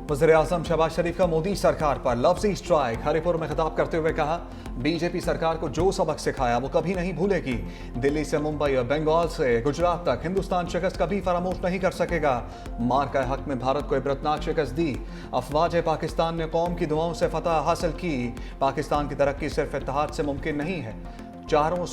वज़ीर-ए-आज़म शहबाज शरीफ का मोदी सरकार पर लफ्ज़ी स्ट्राइक। हरिपुर में खिताब करते हुए कहा, बीजेपी सरकार को जो सबक सिखाया वो कभी नहीं भूलेगी। दिल्ली से मुंबई और बंगाल से गुजरात तक हिंदुस्तान शिकस्त कभी फरामोश नहीं कर सकेगा। मार का हक में भारत को इबरतनाक शिकस्त दी। अफवाज पाकिस्तान ने कौम की दुआओं से फतह हासिल की। पाकिस्तान की तरक्की सिर्फ इत्तेहाद से मुमकिन नहीं है। चारों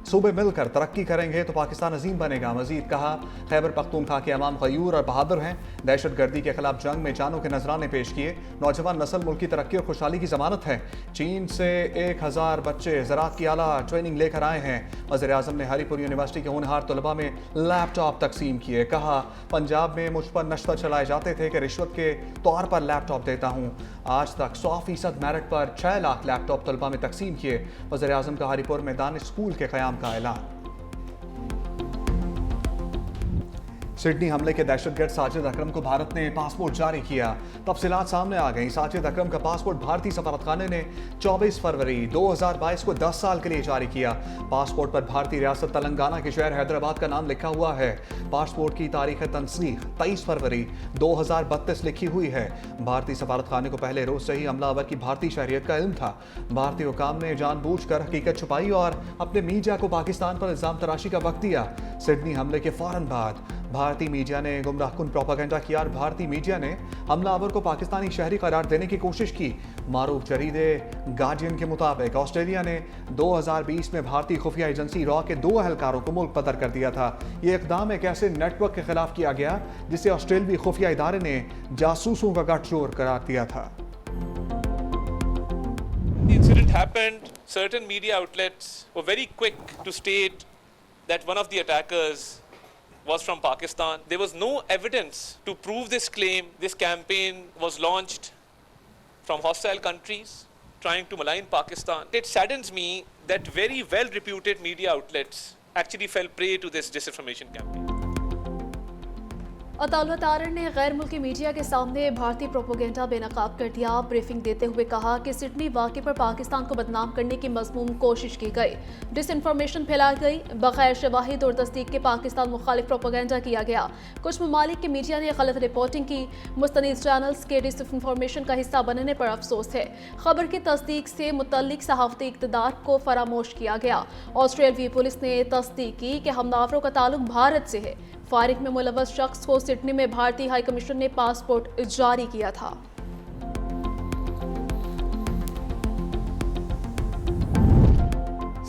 सूबे मिलकर तरक्की करेंगे तो पाकिस्तान अजीम बनेगा। मजीद कहा, खैबर पख्तूनख्वा के अवाम गयूर और बहादुर हैं। दहशतगर्दी के खिलाफ जंग में जानों के नजराने पेश किए। नौजवान नस्ल मुल्क की तरक्की और खुशहाली की जमानत है। चीन से 1000 बच्चे ज़राअत की आला ट्रेनिंग लेकर आए हैं। वज़ीर-ए-आज़म ने हरिपुर यूनिवर्सिटी के होनहार तलबा में लैपटॉप तकसीम किए। कहा, पंजाब में मुझ पर नश्तर चलाए जाते थे कि रिश्वत के तौर पर लैपटॉप देता हूँ। आज तक 100% मेरिट पर 6 लाख लैपटॉप तलबा में तकसीम किए। वज़ीर-ए-आज़म का हरिपुर में दानिश स्कूल के क़याम का ऐलान। सिडनी हमले के दहशतगर्द साजिद अकरम को भारत ने पासपोर्ट जारी किया। तफसीलात सामने आ गई। साजिद अकरम का पासपोर्ट भारतीय सफारतखाने ने 24 फरवरी 2022 को 10 साल के लिए जारी किया। पासपोर्ट पर भारतीय रियासत तेलंगाना के शहर हैदराबाद का नाम लिखा हुआ है। पासपोर्ट की तारीख तनसीख 23 फरवरी 2032 लिखी हुई है। भारतीय सफारतखाने को पहले रोज से ही हमलावर की भारतीय शहरियत का इल्म था। भारतीय हुकाम ने जानबूझकर हकीकत छुपाई और अपने मीडिया को पाकिस्तान पर इल्जाम तराशी का वक्त दिया। सिडनी हमले के फौरन बाद भारतीय मीडिया ने गुमराहकुन प्रोपेगेंडा किया और भारतीय मीडिया ने हमलावर को पाकिस्तानी शहरी करार देने की कोशिश की। मारूफ जरीदे गार्डियन के मुताबिक ऑस्ट्रेलिया ने 2020 में भारतीय खुफिया एजेंसी रॉ के 2 एहलकारों को मुल्क बदर कर दिया था। ये इकदाम एक ऐसे नेटवर्क के खिलाफ किया गया जिसे ऑस्ट्रेलवी खुफिया इदारे ने जासूसों का गठजोड़ करार दिया था। The incident happened. Certain media outlets were very quick to state that one of the attackers was from Pakistan. There was no evidence to prove this claim. This campaign was launched from hostile countries trying to malign Pakistan. It saddens me that very well-reputed media outlets actually fell prey to this disinformation campaign. Ataullah तारन ने गैर मुल्की media के सामने भारतीय propaganda बेनकाब कर दिया। ब्रीफिंग देते हुए कहा कि सिडनी वाक़े पर पाकिस्तान को बदनाम करने की मज़मूम कोशिश की गई, डिसइंफॉर्मेशन फैलाई गई, बगैर शवाहिद और तस्दीक के पाकिस्तान मुखालिफ प्रोपोगेंडा किया गया। कुछ ममालिक की मीडिया ने गलत रिपोर्टिंग की। मुस्तनिद चैनल्स के डिसइंफॉर्मेशन का हिस्सा बनने पर अफसोस है। खबर की तस्दीक से मुतल्लिक सहाफ़ती इक़्तिदार को फरामोश किया गया। ऑस्ट्रेलियाई पुलिस ने तस्दीक की कि हमलावरों का ताल्लुक भारत से है। फायरिंग में मुलव्वस शख्स को सिडनी में भारतीय हाई कमीशन ने पासपोर्ट जारी किया था।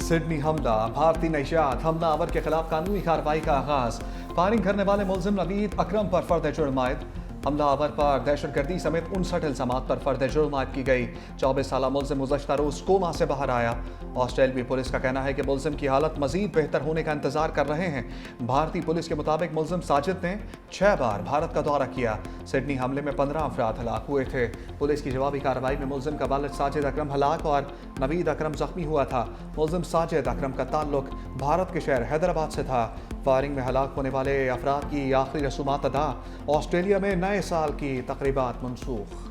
सिडनी हमला, भारतीय नशियात, हमलावर के खिलाफ कानूनी कार्रवाई का आगाज। फायरिंग करने वाले मुलजिम नवीद अकरम पर फर्द जुर्म आयद। हमलावर पर दहशतगर्दी समेत 59 इल्जामात पर फर्द जुर्म आयद की गई। 24 साला मुलजिम गुज़श्ता रोज कोमा से बाहर आया। ऑस्ट्रेलियाई पुलिस का कहना है कि मुलजिम की हालत मजीद बेहतर होने का इंतजार कर रहे हैं। भारतीय पुलिस के मुताबिक मुलजिम साजिद ने 6 बार भारत का दौरा किया। सिडनी हमले में 15 अफराद हलाक हुए थे। पुलिस की जवाबी कार्रवाई में मुलजिम का वालिद साजिद अकरम हलाक और नवीद अकरम जख्मी हुआ था। मुलजिम साजिद अकरम का ताल्लुक भारत के शहर हैदराबाद से था। फायरिंग में हलाक होने वाले अफराद की आखिरी रसूमात अदा। ऑस्ट्रेलिया में नए साल की तकरीबात मनसूख।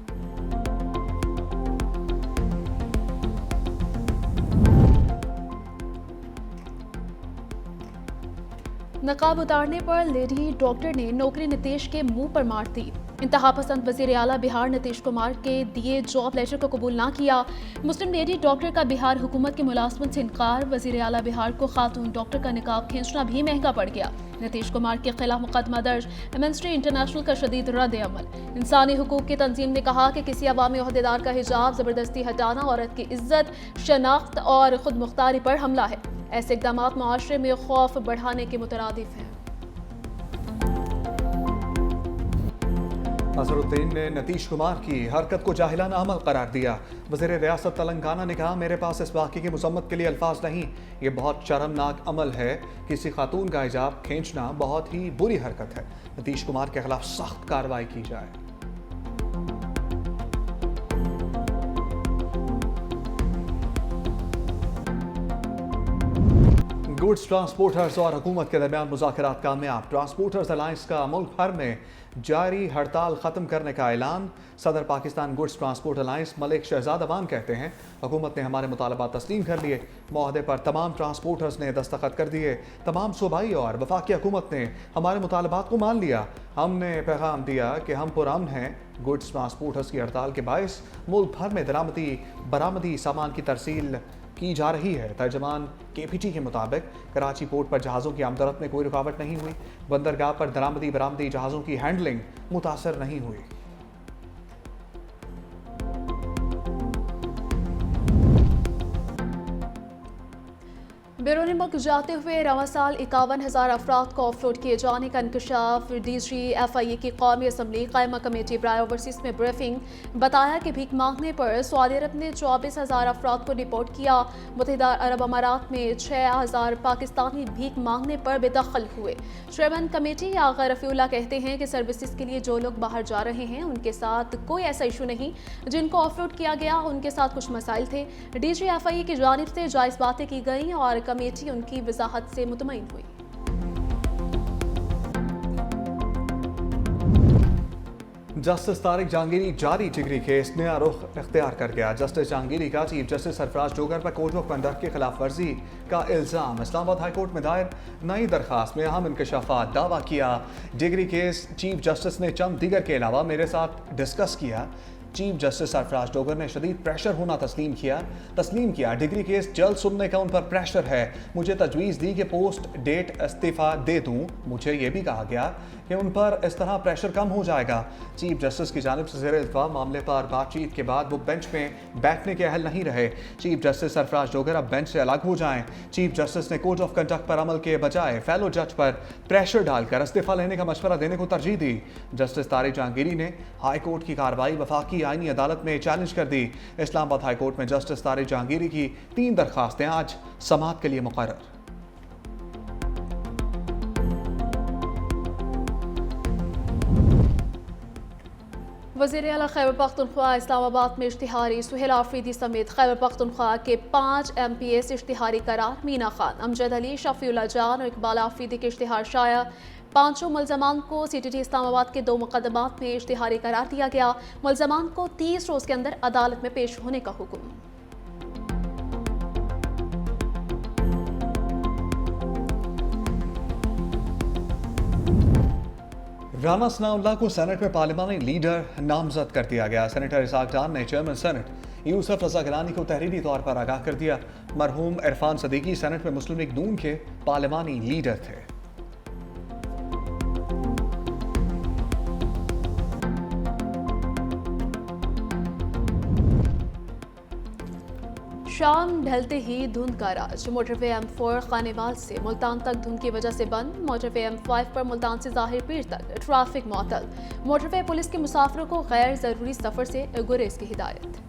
नकाब उतारने पर लेडी डॉक्टर ने नौकरी नीतीश के मुंह पर मार दी। इंतहा पसंद वजीर आला बिहार नीतीश कुमार के दिए जॉब लेटर को कबूल ना किया। मुस्लिम लेडी डॉक्टर का बिहार हुकूमत की मुलाजमत से इनकार। वजीर आला बिहार को खातून डॉक्टर का निकाब खींचना भी महंगा पड़ गया। नीतीश कुमार के खिलाफ मुकदमा दर्ज। एमनेस्टी इंटरनेशनल का शदीद रद्द अमल। इंसानी हुकूक की तंजीम ने कहा कि किसी अवामी ओहदेदार का हिजाब जबरदस्ती हटाना औरत की इज्जत, शनाख्त और खुद मुख्तारी पर हमला है। ऐसे इकदाम मुआशरे में खौफ बढ़ाने के मुतरादिफ हैं। अजहरुद्दीन ने नीतीश कुमार की हरकत को जाहिलाना अमल करार दिया। वज़ीर रियासत तेलंगाना ने कहा, मेरे पास इस वाक़े की मज़म्मत के लिए अल्फाज नहीं। ये बहुत शर्मनाक अमल है। किसी खातून का हिजाब खींचना बहुत ही बुरी हरकत है। नीतीश कुमार के खिलाफ सख्त कार्रवाई की जाए। गुड्स ट्रांसपोर्टर्स और हुकूमत के दरमियान मुज़ाकरात कामयाब। ट्रांसपोर्टर्स अलायंस का मुल्क भर में जारी हड़ताल ख़त्म करने का ऐलान। सदर Pakistan goods transport alliance Malik Shahzad Awan कहते हैं, हुकूमत ने हमारे मुतालबात तस्लीम कर लिए। मुआहदे पर तमाम ट्रांसपोर्टर्स ने दस्तखत कर दिए। तमाम सूबाई और वफाकी हुकूमत ने हमारे मुतालबात को मान लिया। हमने पैगाम दिया कि हम पुरअमन हैं। गुड्स ट्रांसपोर्टर्स की हड़ताल के बायस मुल्क भर में दरामदी बरामदी सामान की तरसील की जा रही है। तर्जमान KPT के मुताबिक कराची पोर्ट पर जहाज़ों की आमदरफ्त में कोई रुकावट नहीं हुई। बंदरगाह पर दरामदी बरामदी जहाज़ों की हैंडलिंग मुतासर नहीं हुई। बैरून मुल्क जाते हुए रवां साल 51,000 अफराद को ऑफलोड किए जाने का इंकशाफ। DGFIA की कौमी असम्बली कायमा कमेटी बराए ओवरसीज में ब्रीफिंग। बताया कि भीख मांगने पर सऊदी अरब ने 24,000 अफराद को रिपोर्ट किया। मुत्तहिदा अरब अमारात में 6,000 पाकिस्तानी भीख मांगने पर बेदखल हुए। चेयरमैन कमेटी आगा रफीउल्लाह कहते हैं कि सर्विसेज के लिए जो लोग बाहर जा रहे हैं उनके साथ कोई ऐसा इशू नहीं। जिनको ऑफलोड किया गया उनके साथ कुछ मसाइल थे। DGFIA की जानिब से जायज़ बातें की गई और कमेटी उनकी वजाहत से मुतमईन हुई। जस्टिस तारिक जहांगीरी जारी जिगरी केस नया रुख इख्तियार कर गया। जस्टिस जहांगीरी का चीफ जस्टिस सरफराज डोगर पर कोड ऑफ कंडक्ट की खिलाफ वर्जी का इल्ज़ाम। इस्लामाबाद हाई कोर्ट में दायर नई दरखास्त में अहम इंकशाफात दावा किया। जिगरी केस चीफ जस्टिस ने चंद दीगर के अलावा मेरे साथ डिस्कस किया। चीफ जस्टिस सरफराज डोगर ने शदीद प्रेशर होना तस्लीम किया। डिग्री केस जल्द सुनने का उन पर प्रेशर है। मुझे तजवीज़ दी कि पोस्ट डेट इस्तीफ़ा दे दूँ। मुझे ये भी कहा गया कि उन पर इस तरह प्रेशर कम हो जाएगा। चीफ जस्टिस की जानिब से ज़ेर इल्तवा मामले पर बातचीत के बाद वो बेंच में बैठने के अहल नहीं रहे। चीफ जस्टिस सरफराज डोगर अब बेंच से अलग हो जाएं। चीफ जस्टिस ने कोड ऑफ कंडक्ट पर अमल के बजाय फेलो जज पर प्रेशर डालकर इस्तीफ़ा लेने का मशवरा देने को तरजीह दी। जस्टिस तारिक जहांगीरी ने हाई कोर्ट की कार्रवाई वफाकी आईनी अदालत में चैलेंज कर दी। इस्लामाबाद हाई कोर्ट में जस्टिस तारिक जहांगीरी की 3 दरखास्तें आज समाअत के लिए मुकर्रर। वज़ीर आला खैबर पख्तूनख्वा इस्लामाबाद में इश्तिहारी। सुहेल आफरीदी समेत खैबर पख्तूनख्वा के 5 MPS इश्तिहारी करार। मीना खान, अमजद अली, शफीउल्लाह जान और इकबाल आफरीदी के इश्तिहार शाया। 5 मुलजमान को CTT इस्लामाबाद के 2 मुकदमात में इश्तिहारी करार दिया गया। मुलजमान को 30 रोज़ के अंदर अदालत में पेश होने का हुक्म। राना सनाउल्लाह को सेनेट में पार्लिमानी लीडर नामजद कर दिया गया। सेनेटर इसाक डार ने चेयरमैन सेनेट यूसुफ रजा गिलानी को तहरीरी तौर पर आगाह कर दिया। मरहूम इरफान सदीकी सेनेट में मुस्लिम लीग नून के पार्लिमानी लीडर थे। शाम ढलते ही धुंध का राज। मोटरवे M4 खानेवाल से मुल्तान तक धुंध की वजह से बंद। मोटरवे M5 पर मुल्तान से ज़ाहिर पीर तक ट्रैफिक मुअत्तल। मोटरवे पुलिस के मुसाफिरों को गैर ज़रूरी सफ़र से गुरेज की हिदायत।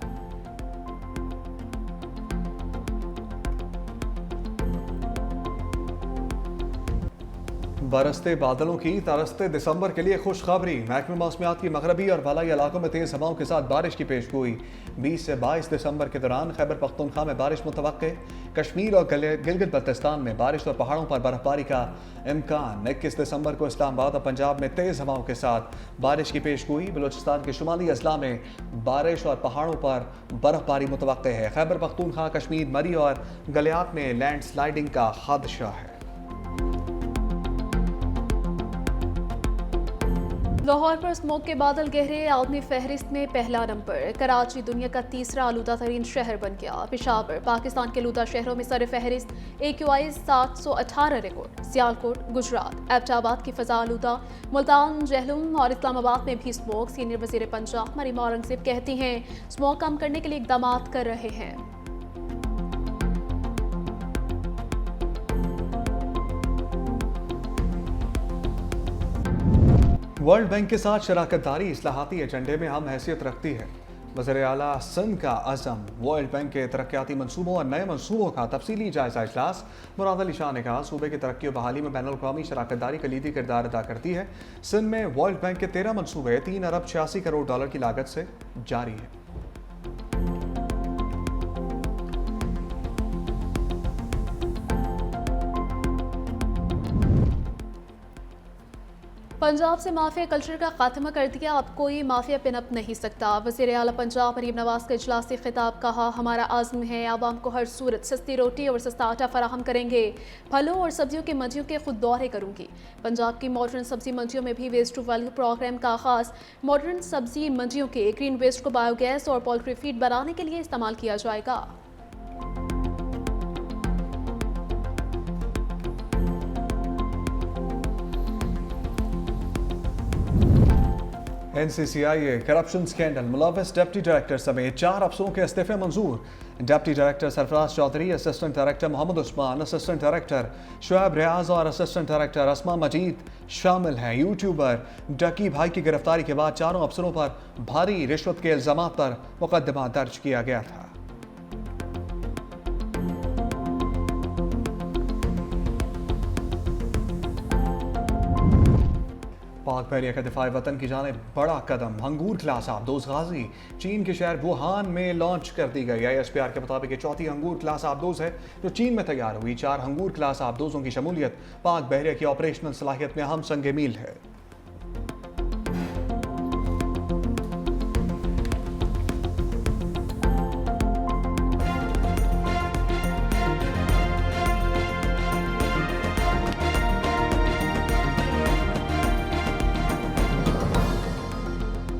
बरसते बादलों की तरसते दिसंबर के लिए खुशखबरी। महकमे मौसमियात की मगरबी और भलाई इलाकों में तेज हवाओं के साथ बारिश की पेशगोई। 20 से 22 दिसंबर के दौरान खैबर पख्तूनख्वा में बारिश मुतवक्के। कश्मीर और गिलगित बल्तिस्तान में बारिश और पहाड़ों पर बर्फबारी का इम्कान। 21 दिसंबर को इस्लामाबाद और पंजाब में तेज हवाओं के साथ बारिश की पेशगोई। बलूचिस्तान के शुमाली अजला में बारिश और पहाड़ों पर बर्फबारी मुतवक्के है। खैबर पख्तूनख्वा, कश्मीर, मरी और गलियात में लैंड स्लाइडिंग का खदशा है। लाहौर पर स्मोक के बादल गहरे। आलमी फहरिस्त में पहला नंबर। कराची दुनिया का तीसरा आलूदा तरीन शहर बन गया। पेशावर पाकिस्तान के आलूदा शहरों में सर फहरिस्त। AQI 718 record. सियालकोट, गुजरात, एबटाबाद की फ़ज़ा आलूदा। मुल्तान, जहलुम और इस्लामाबाद में भी स्मोक। सीनियर वज़ीर पंजाब मरीम औरंगज़ेब कहती हैं स्मोक कम करने के लिए इक़दाम कर रहे हैं। वर्ल्ड बैंक के साथ शराकतदारी इस्लाहाती एजेंडे में अहम हैसियत रखती है। वज़ीर आला सिंध का अज़म। वर्ल्ड बैंक के तरक्याती मनसूबों और नए मनसूबों का तफसीली जायजा इजलास। मुराद अली शाह ने कहा सूबे की तरक्की और बहाली में बैनुल-अक़वामी शराकतदारी कलीदी किरदार अदा करती है। सिंध में वर्ल्ड बैंक के 13 मनसूबे 3 अरब 86 करोड़ डॉलर की लागत से जारी है। पंजाब से माफिया कल्चर का खात्मा कर दिया, अब कोई माफिया पिनअप नहीं सकता। वज़ीर आला पंजाब मरीम नवाज का इजलास से खिताब, कहा हमारा आज़म है आवाम को हर सूरत सस्ती रोटी और सस्ता आटा फराहम करेंगे। फलों और सब्जियों के मंडियों के खुद दौरे करूंगी। पंजाब की मॉडर्न सब्जी मंडियों में भी वेस्ट टू वैल्यू प्रोग्राम का आगाज। मॉडर्न सब्जी मंडियों के ग्रीन वेस्ट को बायोगैस और पोल्ट्री फीड बनाने के लिए इस्तेमाल किया जाएगा। NCCIA करप्शन स्कैंडल, मुलविस डिप्टी डायरेक्टर समेत 4 अफसरों के इस्तीफे मंजूर। Deputy director Sarfaraz Chaudhry, assistant director Muhammad Usman, assistant director Shoaib Riaz और असिस्टेंट डायरेक्टर असमा मजीद शामिल हैं। यूट्यूबर डकी भाई की गिरफ्तारी के बाद चारों अफसरों पर भारी रिश्वत के इल्जाम पर मुकदमा दर्ज किया गया था। पाक बहरिया का दिफाई वतन की जानिब बड़ा कदम, हंगूर क्लास आबदोज गाजी चीन के शहर वुहान में लॉन्च कर दी गई। ISPR के मुताबिक ये चौथी हंगूर क्लास आबदोज है जो चीन में तैयार हुई। 4 हंगूर क्लास आबदोजों की शमूलियत पाक बहरिया की ऑपरेशनल सलाहियत में अहम संग मील है।